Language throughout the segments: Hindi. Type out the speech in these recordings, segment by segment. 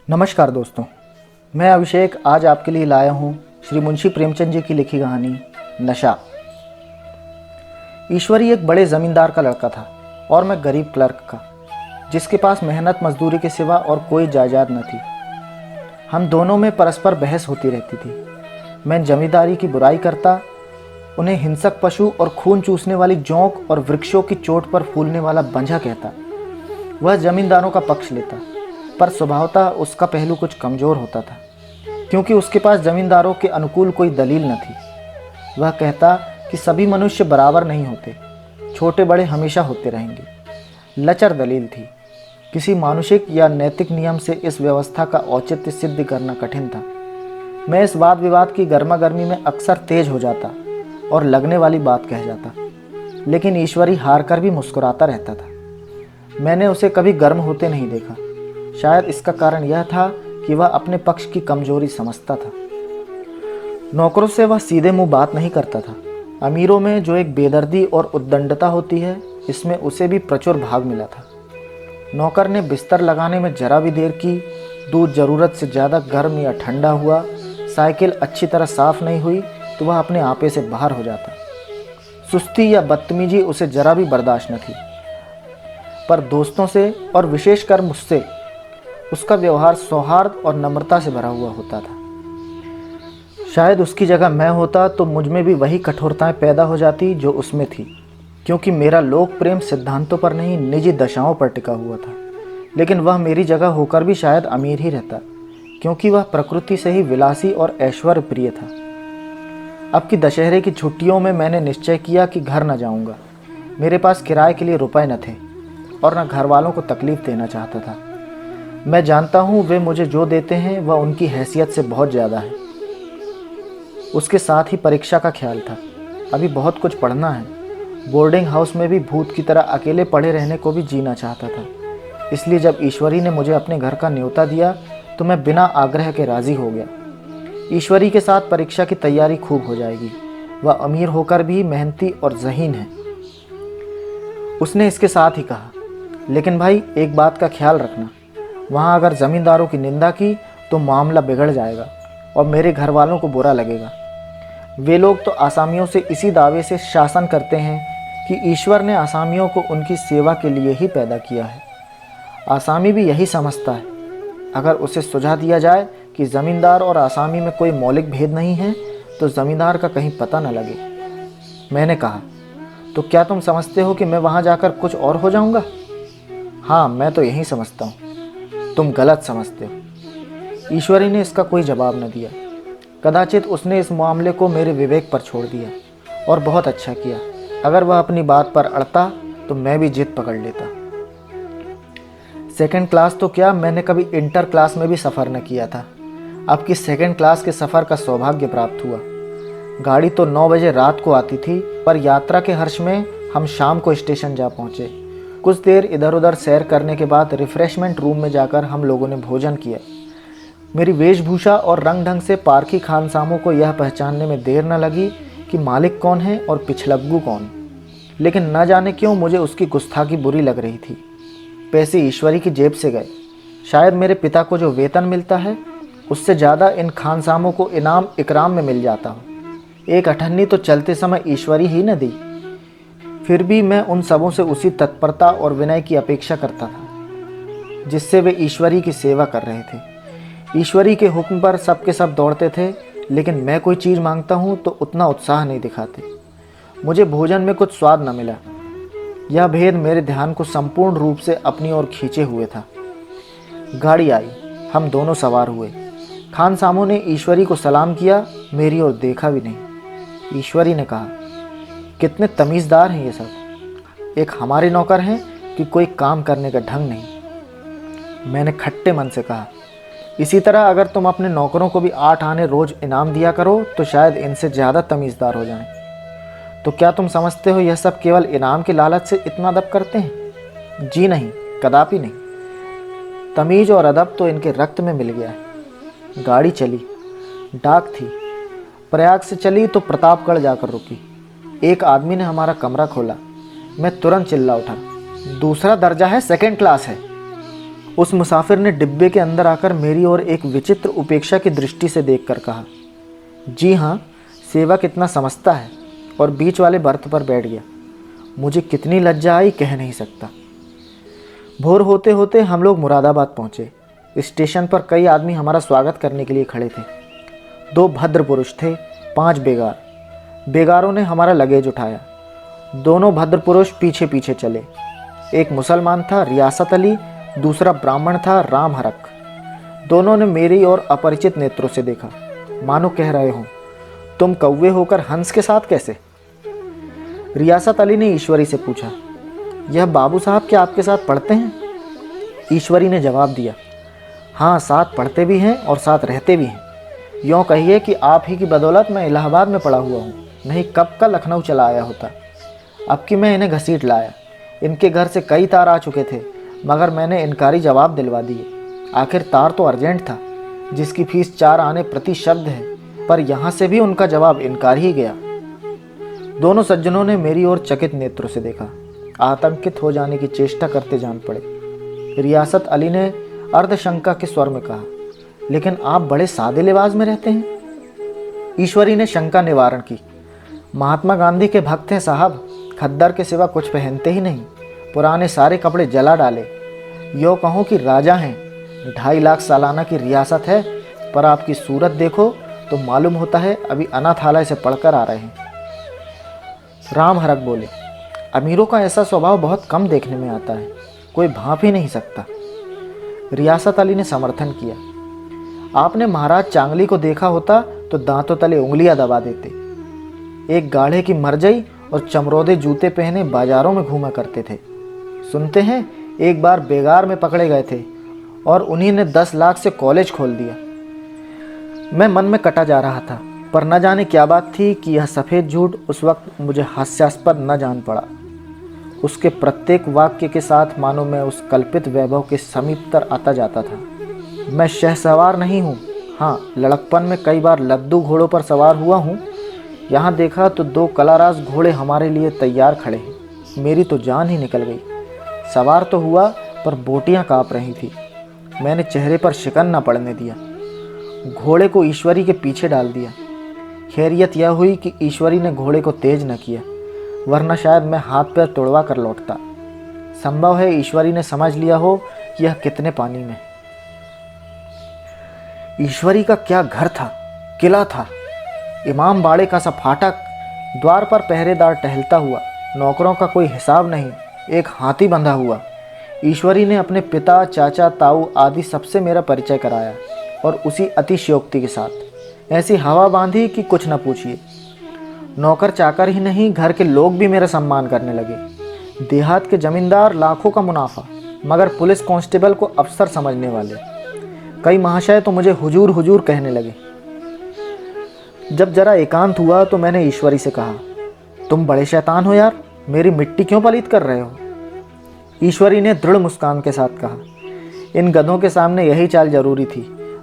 नमस्कार दोस्तों, मैं अभिषेक आज आपके लिए लाया हूँ श्री मुंशी प्रेमचंद जी की लिखी कहानी नशा। ईश्वरी एक बड़े ज़मींदार का लड़का था और मैं गरीब क्लर्क का, जिसके पास मेहनत मजदूरी के सिवा और कोई जायदाद न थी। हम दोनों में परस्पर बहस होती रहती थी। मैं जमींदारी की बुराई करता, उन्हें हिंसक पशु और खून चूसने वाली जोंक और वृक्षों की चोट पर फूलने वाला बंझा कहता। वह जमींदारों का पक्ष लेता, पर स्वभावतः उसका पहलू कुछ कमज़ोर होता था, क्योंकि उसके पास जमींदारों के अनुकूल कोई दलील न थी। वह कहता कि सभी मनुष्य बराबर नहीं होते, छोटे बड़े हमेशा होते रहेंगे। लचर दलील थी। किसी मानुषिक या नैतिक नियम से इस व्यवस्था का औचित्य सिद्ध करना कठिन था। मैं इस वाद विवाद की गर्मा गर्मी में अक्सर तेज हो जाता और लगने वाली बात कह जाता, लेकिन ईश्वरी हार कर भी मुस्कुराता रहता था। मैंने उसे कभी गर्म होते नहीं देखा। शायद इसका कारण यह था कि वह अपने पक्ष की कमजोरी समझता था। नौकरों से वह सीधे मुंह बात नहीं करता था। अमीरों में जो एक बेदर्दी और उद्दंडता होती है, इसमें उसे भी प्रचुर भाग मिला था। नौकर ने बिस्तर लगाने में जरा भी देर की, दूध जरूरत से ज़्यादा गर्म या ठंडा हुआ, साइकिल अच्छी तरह साफ नहीं हुई तो वह अपने आपे से बाहर हो जाता। सुस्ती या बदतमीजी उसे जरा भी बर्दाश्त न थी। पर दोस्तों से और विशेषकर मुझसे उसका व्यवहार सौहार्द और नम्रता से भरा हुआ होता था। शायद उसकी जगह मैं होता तो मुझ में भी वही कठोरताएं पैदा हो जाती जो उसमें थी, क्योंकि मेरा लोक प्रेम सिद्धांतों पर नहीं, निजी दशाओं पर टिका हुआ था। लेकिन वह मेरी जगह होकर भी शायद अमीर ही रहता, क्योंकि वह प्रकृति से ही विलासी और ऐश्वर्य प्रिय था। अब की दशहरे की छुट्टियों में मैंने निश्चय किया कि घर न जाऊंगा। मेरे पास किराए के लिए रुपए न थे और न घर वालों को तकलीफ देना चाहता था। मैं जानता हूँ वे मुझे जो देते हैं वह उनकी हैसियत से बहुत ज़्यादा है। उसके साथ ही परीक्षा का ख्याल था। अभी बहुत कुछ पढ़ना है। बोर्डिंग हाउस में भी भूत की तरह अकेले पड़े रहने को भी जीना चाहता था। इसलिए जब ईश्वरी ने मुझे अपने घर का न्योता दिया तो मैं बिना आग्रह के राज़ी हो गया। ईश्वरी के साथ परीक्षा की तैयारी खूब हो जाएगी। वह अमीर होकर भी मेहनती और ज़हीन है, उसने इसके साथ ही कहा। लेकिन भाई, एक बात का ख्याल रखना, वहाँ अगर ज़मींदारों की निंदा की तो मामला बिगड़ जाएगा और मेरे घर वालों को बुरा लगेगा। वे लोग तो आसामियों से इसी दावे से शासन करते हैं कि ईश्वर ने आसामियों को उनकी सेवा के लिए ही पैदा किया है। आसामी भी यही समझता है। अगर उसे सुझा दिया जाए कि ज़मींदार और आसामी में कोई मौलिक भेद नहीं है तो ज़मींदार का कहीं पता न लगे। मैंने कहा, तो क्या तुम समझते हो कि मैं वहाँ जाकर कुछ और हो जाऊँगा? हाँ, मैं तो यही समझता हूँ। तुम गलत समझते हो। ईश्वरी ने इसका कोई जवाब न दिया। कदाचित उसने इस मामले को मेरे विवेक पर छोड़ दिया, और बहुत अच्छा किया। अगर वह अपनी बात पर अड़ता तो मैं भी जिद पकड़ लेता। सेकंड क्लास तो क्या, मैंने कभी इंटर क्लास में भी सफ़र न किया था। अब की सेकंड क्लास के सफ़र का सौभाग्य प्राप्त हुआ। गाड़ी तो 9 बजे रात को आती थी, पर यात्रा के हर्ष में हम शाम को स्टेशन जा पहुँचे। कुछ देर इधर उधर सैर करने के बाद रिफ़्रेशमेंट रूम में जाकर हम लोगों ने भोजन किया। मेरी वेशभूषा और रंग ढंग से पारखी खानसामों को यह पहचानने में देर न लगी कि मालिक कौन है और पिछलग्गू कौन। लेकिन न जाने क्यों मुझे उसकी गुस्ताखी बुरी लग रही थी। पैसे ईश्वरी की जेब से गए। शायद मेरे पिता को जो वेतन मिलता है उससे ज़्यादा इन खानसामों को इनाम इकराम में मिल जाता हो। एक अठन्नी तो चलते समय ईश्वरी ही न दी। फिर भी मैं उन सबों से उसी तत्परता और विनय की अपेक्षा करता था जिससे वे ईश्वरी की सेवा कर रहे थे। ईश्वरी के हुक्म पर सबके सब दौड़ते थे, लेकिन मैं कोई चीज़ मांगता हूँ तो उतना उत्साह नहीं दिखाते। मुझे भोजन में कुछ स्वाद न मिला। यह भेद मेरे ध्यान को संपूर्ण रूप से अपनी ओर खींचे हुए था। गाड़ी आई, हम दोनों सवार हुए। खानसामों ने ईश्वरी को सलाम किया, मेरी ओर देखा भी नहीं। ईश्वरी ने कहा, कितने तमीज़दार हैं ये सब। एक हमारे नौकर हैं कि कोई काम करने का ढंग नहीं। मैंने खट्टे मन से कहा, इसी तरह अगर तुम अपने नौकरों को भी 8 आने रोज़ इनाम दिया करो तो शायद इनसे ज़्यादा तमीज़दार हो जाएं। तो क्या तुम समझते हो यह सब केवल इनाम के लालच से इतना अदब करते हैं? जी नहीं, कदापि नहीं। तमीज़ और अदब तो इनके रक्त में मिल गया है। गाड़ी चली। डाक थी। प्रयाग से चली तो प्रतापगढ़ जाकर रुकी। एक आदमी ने हमारा कमरा खोला। मैं तुरंत चिल्ला उठा, दूसरा दर्जा है, सेकंड क्लास है। उस मुसाफिर ने डिब्बे के अंदर आकर मेरी ओर एक विचित्र उपेक्षा की दृष्टि से देखकर कहा, जी हाँ, सेवक इतना समझता है, और बीच वाले बर्थ पर बैठ गया। मुझे कितनी लज्जा आई कह नहीं सकता। भोर होते होते हम लोग मुरादाबाद पहुँचे। स्टेशन पर कई आदमी हमारा स्वागत करने के लिए खड़े थे। 2 भद्र पुरुष थे, 5 बेगार। बेगारों ने हमारा लगेज उठाया। दोनों भद्र पुरुष पीछे पीछे चले। एक मुसलमान था, रियासत अली, दूसरा ब्राह्मण था, राम हरक। दोनों ने मेरी ओर अपरिचित नेत्रों से देखा, मानो कह रहे हों, तुम कौवे होकर हंस के साथ कैसे? रियासत अली ने ईश्वरी से पूछा, यह बाबू साहब क्या आपके साथ पढ़ते हैं? ईश्वरी ने जवाब दिया, हाँ, साथ पढ़ते भी हैं और साथ रहते भी हैं। यूँ कहिए कि आप ही की बदौलत मैं इलाहाबाद में पड़ा हुआ हूँ, नहीं कब का लखनऊ चला आया होता। अब कि मैं इन्हें घसीट लाया। इनके घर से कई तार आ चुके थे, मगर मैंने इनकारी जवाब दिलवा दिए। आखिर तार तो अर्जेंट था, जिसकी फीस 4 आने प्रति शब्द है, पर यहाँ से भी उनका जवाब इनकार ही गया। दोनों सज्जनों ने मेरी ओर चकित नेत्रों से देखा, आतंकित हो जाने की चेष्टा करते जान पड़े। रियासत अली ने अर्धशंका के स्वर में कहा, लेकिन आप बड़े सादे लिबास में रहते हैं। ईश्वरी ने शंका निवारण की, महात्मा गांधी के भक्त हैं साहब, खद्दर के सिवा कुछ पहनते ही नहीं, पुराने सारे कपड़े जला डाले। यो कहूँ कि राजा हैं, 2.5 लाख सालाना की रियासत है, पर आपकी सूरत देखो तो मालूम होता है अभी अनाथालय से पढ़कर आ रहे हैं। राम हरक बोले, अमीरों का ऐसा स्वभाव बहुत कम देखने में आता है, कोई भांप ही नहीं सकता। रियासत अली ने समर्थन किया, आपने महाराज चांगली को देखा होता तो दांतों तले उंगलियां दबा देते। एक गाढ़े की मरजई और चमरोदे जूते पहने बाजारों में घूमा करते थे। सुनते हैं एक बार बेगार में पकड़े गए थे और उन्हीं ने 10 लाख से कॉलेज खोल दिया। मैं मन में कटा जा रहा था, पर न जाने क्या बात थी कि यह सफ़ेद झूठ उस वक्त मुझे हास्यास्पद न जान पड़ा। उसके प्रत्येक वाक्य के साथ मानो मैं उस कल्पित वैभव के समीपतर आता जाता था। मैं शहसवार नहीं हूँ, हाँ, लड़कपन में कई बार लद्दू घोड़ों पर सवार हुआ हूँ। यहाँ देखा तो 2 कलाराज घोड़े हमारे लिए तैयार खड़े हैं। मेरी तो जान ही निकल गई। सवार तो हुआ, पर बोटियाँ काँप रही थी। मैंने चेहरे पर शिकन न पड़ने दिया। घोड़े को ईश्वरी के पीछे डाल दिया। खैरियत यह हुई कि ईश्वरी ने घोड़े को तेज न किया, वरना शायद मैं हाथ पैर तोड़वा कर लौटता। संभव है ईश्वरी ने समझ लिया हो कि यह कितने पानी में। ईश्वरी का क्या घर था, किला था, इमाम बाड़े का सा फाटक, द्वार पर पहरेदार टहलता हुआ, नौकरों का कोई हिसाब नहीं, एक हाथी बंधा हुआ। ईश्वरी ने अपने पिता, चाचा, ताऊ आदि सबसे मेरा परिचय कराया, और उसी अतिशयोक्ति के साथ ऐसी हवा बांधी कि कुछ न पूछिए। नौकर चाकर ही नहीं, घर के लोग भी मेरा सम्मान करने लगे। देहात के जमींदार लाखों का मुनाफा, मगर पुलिस कांस्टेबल को अफसर समझने वाले। कई महाशय तो मुझे हुजूर हुजूर कहने लगे। जब जरा एकांत हुआ तो मैंने ईश्वरी से कहा, तुम बड़े शैतान हो यार, मेरी मिट्टी क्यों पलीत कर रहे हो? ईश्वरी ने दृढ़ मुस्कान के साथ कहा, इन गधों के सामने यही चाल जरूरी थी,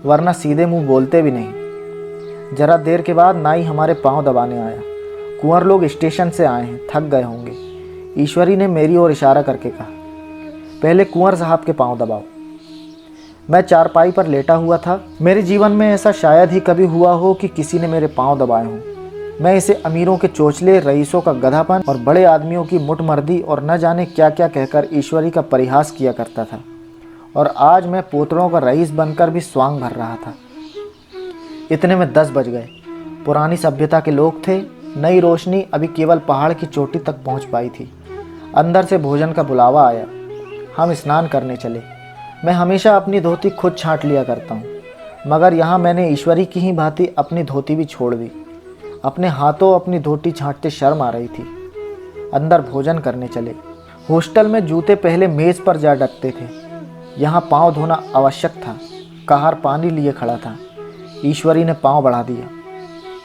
वरना सीधे मुंह बोलते भी नहीं। जरा देर के बाद नाई हमारे पांव दबाने आया। कुंवर लोग स्टेशन से आए हैं, थक गए होंगे। ईश्वरी ने मेरी ओर इशारा करके कहा, पहले कुंवर साहब के पांव दबाओ। मैं चारपाई पर लेटा हुआ था। मेरे जीवन में ऐसा शायद ही कभी हुआ हो कि किसी ने मेरे पांव दबाए हों। मैं इसे अमीरों के चोचले, रईसों का गधापन और बड़े आदमियों की मुठमर्दी और न जाने क्या क्या कहकर ईश्वरी का परिहास किया करता था, और आज मैं पोतड़ों का रईस बनकर भी स्वांग भर रहा था। इतने में 10 बज गए। पुरानी सभ्यता के लोग थे। नई रोशनी अभी केवल पहाड़ की चोटी तक पहुंच पाई थी। अंदर से भोजन का बुलावा आया। हम स्नान करने चले। मैं हमेशा अपनी धोती खुद छांट लिया करता हूँ, मगर यहाँ मैंने ईश्वरी की ही भांति अपनी धोती भी छोड़ दी। अपने हाथों अपनी धोती छांटते शर्म आ रही थी। अंदर भोजन करने चले। हॉस्टल में जूते पहले मेज़ पर जा डटते थे, यहाँ पाँव धोना आवश्यक था। कहार पानी लिए खड़ा था। ईश्वरी ने पाँव बढ़ा दिया।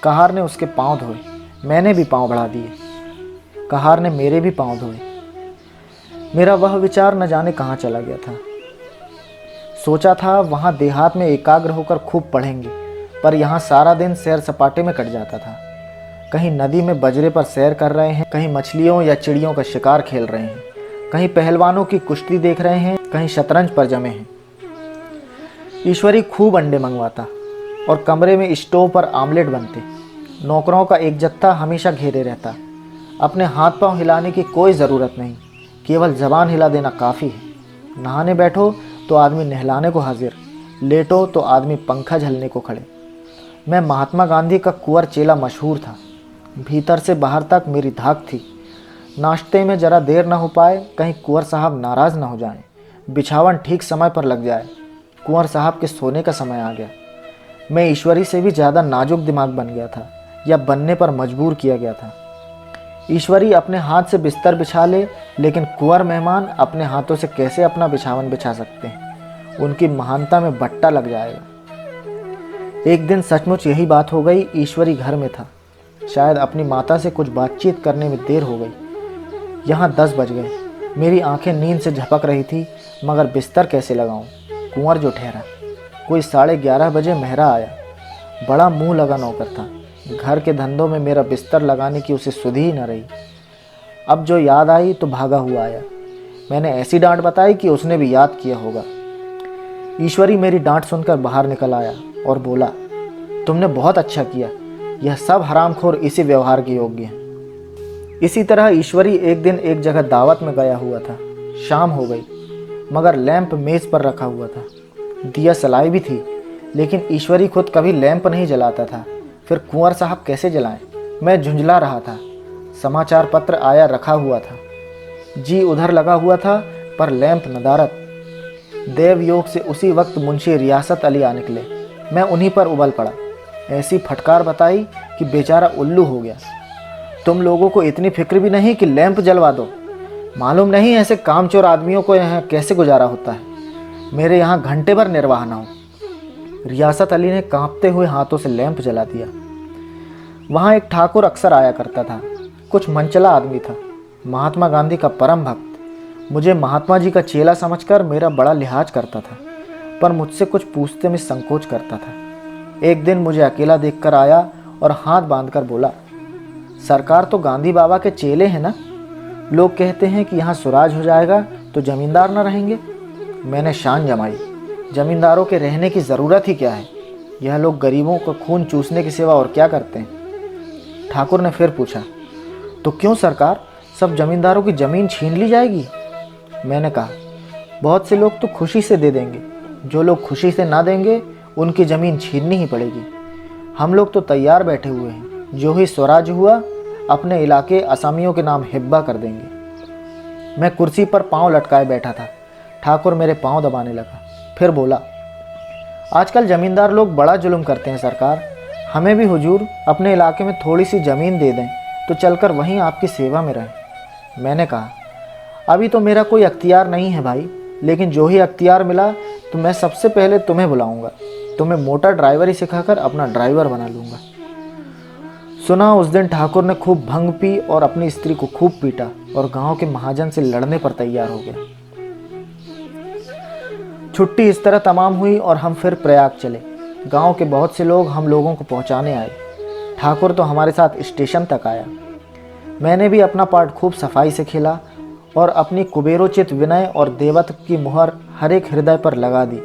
कहार ने उसके पाँव धोए। मैंने भी पाँव बढ़ा दिए। कहार ने मेरे भी पाँव धोए। मेरा वह विचार न जाने कहाँ चला गया था। सोचा था वहाँ देहात में एकाग्र होकर खूब पढ़ेंगे, पर यहाँ सारा दिन सैर सपाटे में कट जाता था। कहीं नदी में बजरे पर सैर कर रहे हैं, कहीं मछलियों या चिड़ियों का शिकार खेल रहे हैं, कहीं पहलवानों की कुश्ती देख रहे हैं, कहीं शतरंज पर जमे हैं। ईश्वरी खूब अंडे मंगवाता और कमरे में स्टोव पर आमलेट बनते। नौकरों का एक जत्था हमेशा घेरे रहता। अपने हाथ पांव हिलाने की कोई ज़रूरत नहीं, केवल ज़बान हिला देना काफ़ी है। नहाने बैठो तो आदमी नहलाने को हाजिर, लेटो तो आदमी पंखा झलने को खड़े। मैं महात्मा गांधी का कुंवर चेला मशहूर था। भीतर से बाहर तक मेरी धाक थी। नाश्ते में ज़रा देर ना हो पाए, कहीं कुंवर साहब नाराज़ ना हो जाएं, बिछावन ठीक समय पर लग जाए। कुंवर साहब के सोने का समय आ गया। मैं ईश्वरी से भी ज़्यादा नाजुक दिमाग बन गया था, या बनने पर मजबूर किया गया था। ईश्वरी अपने हाथ से बिस्तर बिछा ले, लेकिन कुंवर मेहमान अपने हाथों से कैसे अपना बिछावन बिछा सकते हैं? उनकी महानता में बट्टा लग जाएगा। एक दिन सचमुच यही बात हो गई। ईश्वरी घर में था। शायद अपनी माता से कुछ बातचीत करने में देर हो गई। यहाँ 10 बज गए। मेरी आंखें नींद से झपक रही थी, मगर बिस्तर कैसे लगाऊं? कुंवर जो ठहरा। कोई 11:30 बजे मेहरा आया। बड़ा मुंह लगा नौकर था। घर के धंधों में मेरा बिस्तर लगाने की उसे सुधि ही न रही। अब जो याद आई तो भागा हुआ आया। मैंने ऐसी डांट बताई कि उसने भी याद किया होगा। ईश्वरी मेरी डांट सुनकर बाहर निकल आया और बोला, तुमने बहुत अच्छा किया। यह सब हरामखोर इसी व्यवहार के योग्य हैं। इसी तरह ईश्वरी एक दिन एक जगह दावत में गया हुआ था। शाम हो गई, मगर लैंप मेज पर रखा हुआ था। दिया सलाई भी थी, लेकिन ईश्वरी खुद कभी लैंप नहीं जलाता था। फिर कुंवर साहब कैसे जलाएं? मैं झुंझला रहा था। समाचार पत्र आया रखा हुआ था। जी उधर लगा हुआ था, पर लैंप नदारत। देव योग से उसी वक्त मुंशी रियासत अली आ निकले। मैं उन्हीं पर उबल पड़ा। ऐसी फटकार बताई कि बेचारा उल्लू हो गया। तुम लोगों को इतनी फिक्र भी नहीं कि लैंप जलवा दो? मालूम नहीं ऐसे कामचोर आदमियों को यहाँ कैसे गुजारा होता है। मेरे यहाँ घंटे भर निर्वाह न हो। रियासत अली ने कांपते हुए हाथों से लैंप जला दिया। वहाँ एक ठाकुर अक्सर आया करता था। कुछ मनचला आदमी था, महात्मा गांधी का परम भक्त। मुझे महात्मा जी का चेला समझकर मेरा बड़ा लिहाज करता था, पर मुझसे कुछ पूछते में संकोच करता था। एक दिन मुझे अकेला देखकर आया और हाथ बांधकर बोला, सरकार तो गांधी बाबा के चेले हैं ना? लोग कहते हैं कि यहाँ स्वराज हो जाएगा तो जमींदार न रहेंगे। मैंने शान जमाई, जमींदारों के रहने की ज़रूरत ही क्या है? यह लोग गरीबों का खून चूसने की सिवा और क्या करते हैं? ठाकुर ने फिर पूछा, तो क्यों सरकार, सब जमींदारों की ज़मीन छीन ली जाएगी? मैंने कहा, बहुत से लोग तो खुशी से दे देंगे, जो लोग खुशी से ना देंगे उनकी ज़मीन छीननी ही पड़ेगी। हम लोग तो तैयार बैठे हुए हैं, जो ही स्वराज हुआ अपने इलाके असामियों के नाम हिब्बा कर देंगे। मैं कुर्सी पर पाँव लटकाए बैठा था। ठाकुर मेरे पाँव दबाने लगा, फिर बोला, आजकल ज़मींदार लोग बड़ा जुल्म करते हैं सरकार। हमें भी हुजूर अपने इलाके में थोड़ी सी ज़मीन दे दें तो चलकर वहीं आपकी सेवा में रहें। मैंने कहा, अभी तो मेरा कोई अख्तियार नहीं है भाई, लेकिन जो ही अख्तियार मिला तो मैं सबसे पहले तुम्हें बुलाऊंगा। तुम्हें मोटर ड्राइवरी सिखाकर अपना ड्राइवर बना लूँगा। सुना उस दिन ठाकुर ने खूब भंग पी और अपनी स्त्री को खूब पीटा और गांव के महाजन से लड़ने पर तैयार हो गया। छुट्टी इस तरह तमाम हुई और हम फिर प्रयाग चले। गांव के बहुत से लोग हम लोगों को पहुंचाने आए। ठाकुर तो हमारे साथ स्टेशन तक आया। मैंने भी अपना पार्ट खूब सफाई से खेला और अपनी कुबेरोचित विनय और देवत्व की मुहर हर एक हृदय पर लगा दी।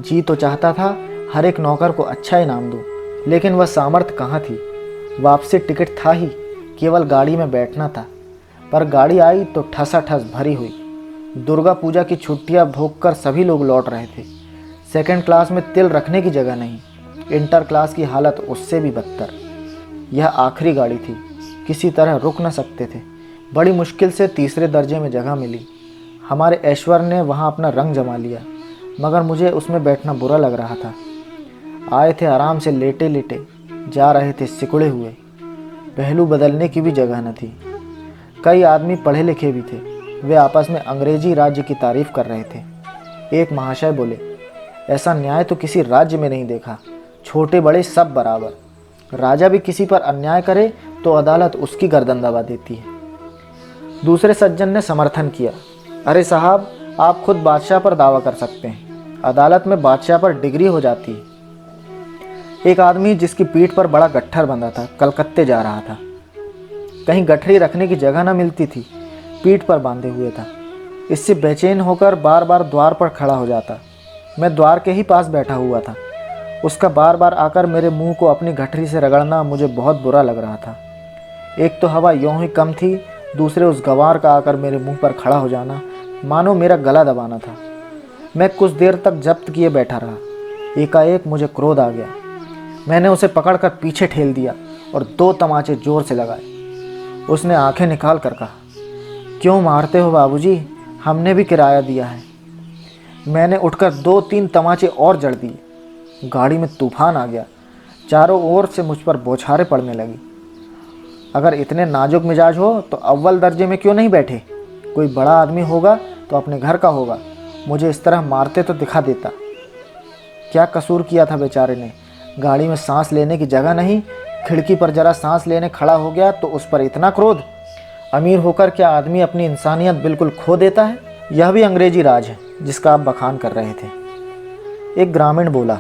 जी तो चाहता था हर एक नौकर को अच्छा इनाम दूं, लेकिन वह सामर्थ्य कहाँ थी। वापसी टिकट था ही, केवल गाड़ी में बैठना था। पर गाड़ी आई तो ठसाठस भरी हुई। दुर्गा पूजा की छुट्टियां भोगकर सभी लोग लौट रहे थे। सेकंड क्लास में तिल रखने की जगह नहीं। इंटर क्लास की हालत उससे भी बदतर। यह आखिरी गाड़ी थी, किसी तरह रुक न सकते थे। बड़ी मुश्किल से तीसरे दर्जे में जगह मिली। हमारे ऐश्वर्य ने वहाँ अपना रंग जमा लिया, मगर मुझे उसमें बैठना बुरा लग रहा था। आए थे आराम से लेटे लेटे, जा रहे थे सिकुड़े हुए। पहलू बदलने की भी जगह न थी। कई आदमी पढ़े लिखे भी थे। वे आपस में अंग्रेजी राज्य की तारीफ कर रहे थे। एक महाशय बोले, ऐसा न्याय तो किसी राज्य में नहीं देखा, छोटे बड़े सब बराबर। राजा भी किसी पर अन्याय करे तो अदालत उसकी गर्दन दबा देती है। दूसरे सज्जन ने समर्थन किया, अरे साहब, आप खुद बादशाह पर दावा कर सकते हैं, अदालत में बादशाह पर डिग्री हो जाती है। एक आदमी जिसकी पीठ पर बड़ा गट्ठर बंधा था, कलकत्ते जा रहा था। कहीं गठरी रखने की जगह न मिलती थी, पीठ पर बांधे हुए था। इससे बेचैन होकर बार बार द्वार पर खड़ा हो जाता। मैं द्वार के ही पास बैठा हुआ था। उसका बार बार आकर मेरे मुंह को अपनी गठरी से रगड़ना मुझे बहुत बुरा लग रहा था। एक तो हवा यूं ही कम थी, दूसरे उस गंवार का आकर मेरे मुंह पर खड़ा हो जाना मानो मेरा गला दबाना था। मैं कुछ देर तक जब्त किए बैठा रहा। एकाएक मुझे क्रोध आ गया। मैंने उसे पकड़कर पीछे ठेल दिया और 2 तमाचे जोर से लगाए। उसने आंखें निकाल कर कहा, क्यों मारते हो बाबूजी, हमने भी किराया दिया है। मैंने उठकर 2-3 तमाचे और जड़ दिए। गाड़ी में तूफान आ गया। चारों ओर से मुझ पर बौछारें पड़ने लगी। अगर इतने नाजुक मिजाज हो तो अव्वल दर्जे में क्यों नहीं बैठे? कोई बड़ा आदमी होगा तो अपने घर का होगा, मुझे इस तरह मारते तो दिखा देता। क्या कसूर किया था बेचारे ने? गाड़ी में सांस लेने की जगह नहीं, खिड़की पर जरा सांस लेने खड़ा हो गया तो उस पर इतना क्रोध। अमीर होकर क्या आदमी अपनी इंसानियत बिल्कुल खो देता है? यह भी अंग्रेजी राज है जिसका आप बखान कर रहे थे। एक ग्रामीण बोला,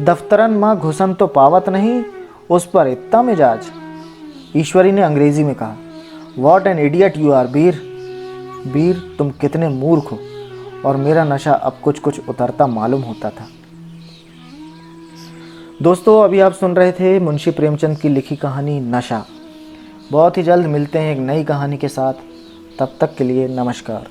दफ्तरन माँ घुसन तो पावत नहीं, उस पर इतना मिजाज। ईश्वरी ने अंग्रेजी में कहा, what an idiot you are Veer. Veer, तुम कितने मूर्ख हो। और मेरा नशा अब कुछ कुछ उतरता मालूम होता था। दोस्तों, अभी आप सुन रहे थे मुंशी प्रेमचंद की लिखी कहानी नशा। बहुत ही जल्द मिलते हैं एक नई कहानी के साथ। तब तक के लिए नमस्कार।